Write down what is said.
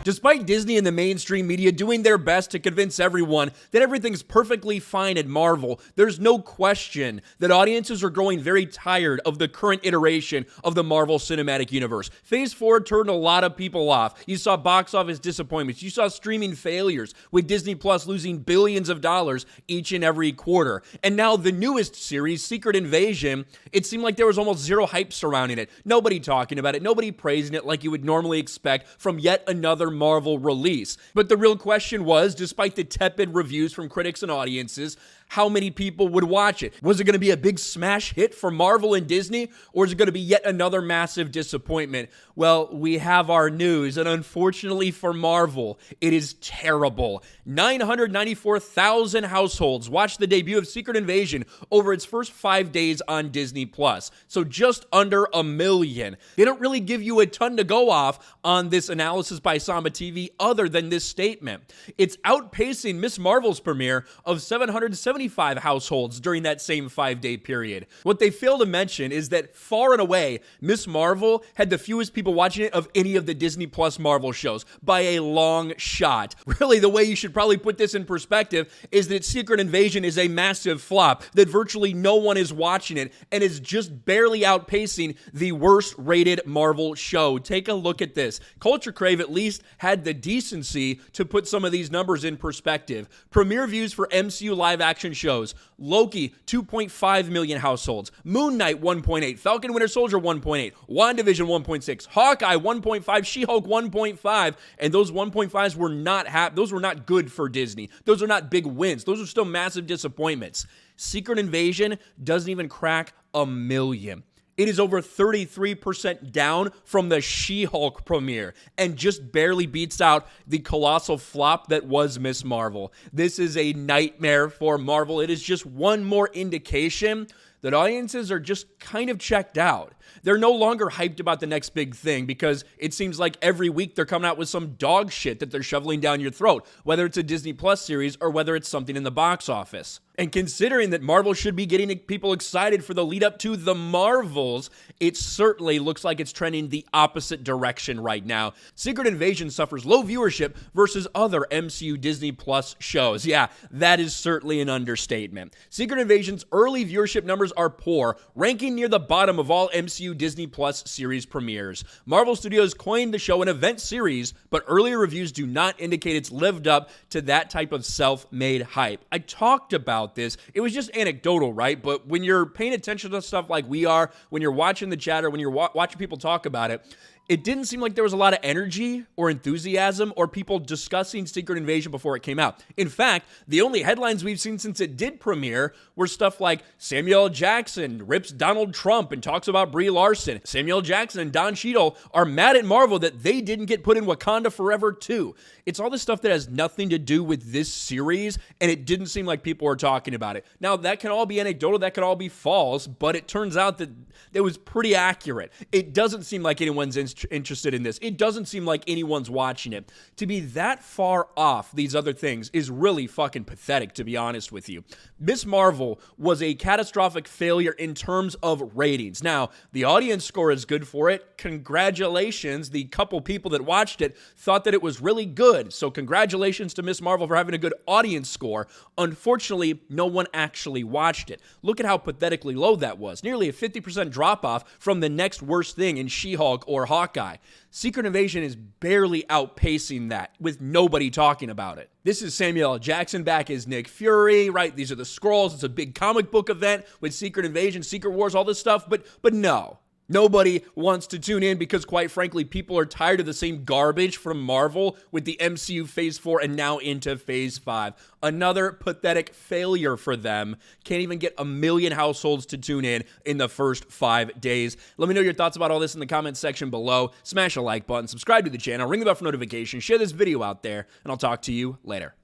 Despite Disney and the mainstream media doing their best to convince everyone that everything's perfectly fine at Marvel, there's no question that audiences are growing very tired of the current iteration of the Marvel Cinematic Universe. Phase 4 turned a lot of people off. You saw box office disappointments. You saw streaming failures, with Disney Plus losing billions of dollars each and every quarter. And now the newest series, Secret Invasion, it seemed like there was almost zero hype surrounding it. Nobody talking about it, nobody praising it like you would normally expect from yet another Marvel release. But the real question was, despite the tepid reviews from critics and audiences, how many people would watch it? Was it going to be a big smash hit for Marvel and Disney, or is it going to be yet another massive disappointment? Well, we have our news, and unfortunately for Marvel, it is terrible. 994,000 households watched the debut of Secret Invasion over its first 5 days on Disney+. So just under 1 million. They don't really give you a ton to go off on this analysis by Samba TV other than this statement. It's outpacing Ms. Marvel's premiere of 775 households during that same 5-day period. What they fail to mention is that far and away, Ms. Marvel had the fewest people watching it of any of the Disney Plus Marvel shows by a long shot. Really, the way you should probably put this in perspective is that Secret Invasion is a massive flop, that virtually no one is watching it, and is just barely outpacing the worst rated Marvel show. Take a look at this. Culture Crave at least had the decency to put some of these numbers in perspective. Premiere views for MCU live action shows: Loki, 2.5 million households; Moon Knight, 1.8; Falcon Winter Soldier, 1.8; WandaVision, 1.6; Hawkeye, 1.5; She-Hulk, 1.5, and those 1.5s were not good for Disney. Those are not big wins. Those are still massive disappointments. Secret Invasion doesn't even crack 1 million. It is over 33% down from the She-Hulk premiere and just barely beats out the colossal flop that was Ms. Marvel. This is a nightmare for Marvel. It is just one more indication that audiences are just kind of checked out. They're no longer hyped about the next big thing because it seems like every week they're coming out with some dog shit that they're shoveling down your throat, whether it's a Disney Plus series or whether it's something in the box office. And considering that Marvel should be getting people excited for the lead up to the Marvels, it certainly looks like it's trending the opposite direction right now. Secret Invasion suffers low viewership versus other MCU Disney Plus shows. Yeah, that is certainly an understatement. Secret Invasion's early viewership numbers are poor, ranking near the bottom of all MCU Disney Plus series premieres. Marvel Studios coined the show an event series, but earlier reviews do not indicate it's lived up to that type of self-made hype. I talked about this. It was just anecdotal, right? But when you're paying attention to stuff like we are, when you're watching the chat or when you're watching people talk about it, it didn't seem like there was a lot of energy or enthusiasm or people discussing Secret Invasion before it came out. In fact, the only headlines we've seen since it did premiere were stuff like Samuel L. Jackson rips Donald Trump and talks about Brie Larson. Samuel L. Jackson and Don Cheadle are mad at Marvel that they didn't get put in Wakanda Forever too. It's all this stuff that has nothing to do with this series, and it didn't seem like people were talking about it. Now, that can all be anecdotal, that can all be false, but it turns out that it was pretty accurate. It doesn't seem like anyone's interested in this. It doesn't seem like anyone's watching it. To be that far off these other things is really fucking pathetic, to be honest with you. Ms. Marvel was a catastrophic failure in terms of ratings. Now, the audience score is good for it. Congratulations. The couple people that watched it thought that it was really good. So congratulations to Ms. Marvel for having a good audience score. Unfortunately, no one actually watched it. Look at how pathetically low that was. Nearly a 50% drop-off from the next worst thing in She-Hulk or Hawkeye. Secret Invasion is barely outpacing that, with nobody talking about it. This is Samuel L. Jackson back as Nick Fury, right? These are the Skrulls. It's a big comic book event with Secret Invasion, Secret Wars, all this stuff, but no. Nobody wants to tune in because, quite frankly, people are tired of the same garbage from Marvel with the MCU Phase 4 and now into Phase 5. Another pathetic failure for them. Can't even get 1 million households to tune in the first 5 days. Let me know your thoughts about all this in the comments section below. Smash a like button, subscribe to the channel, ring the bell for notifications, share this video out there, and I'll talk to you later.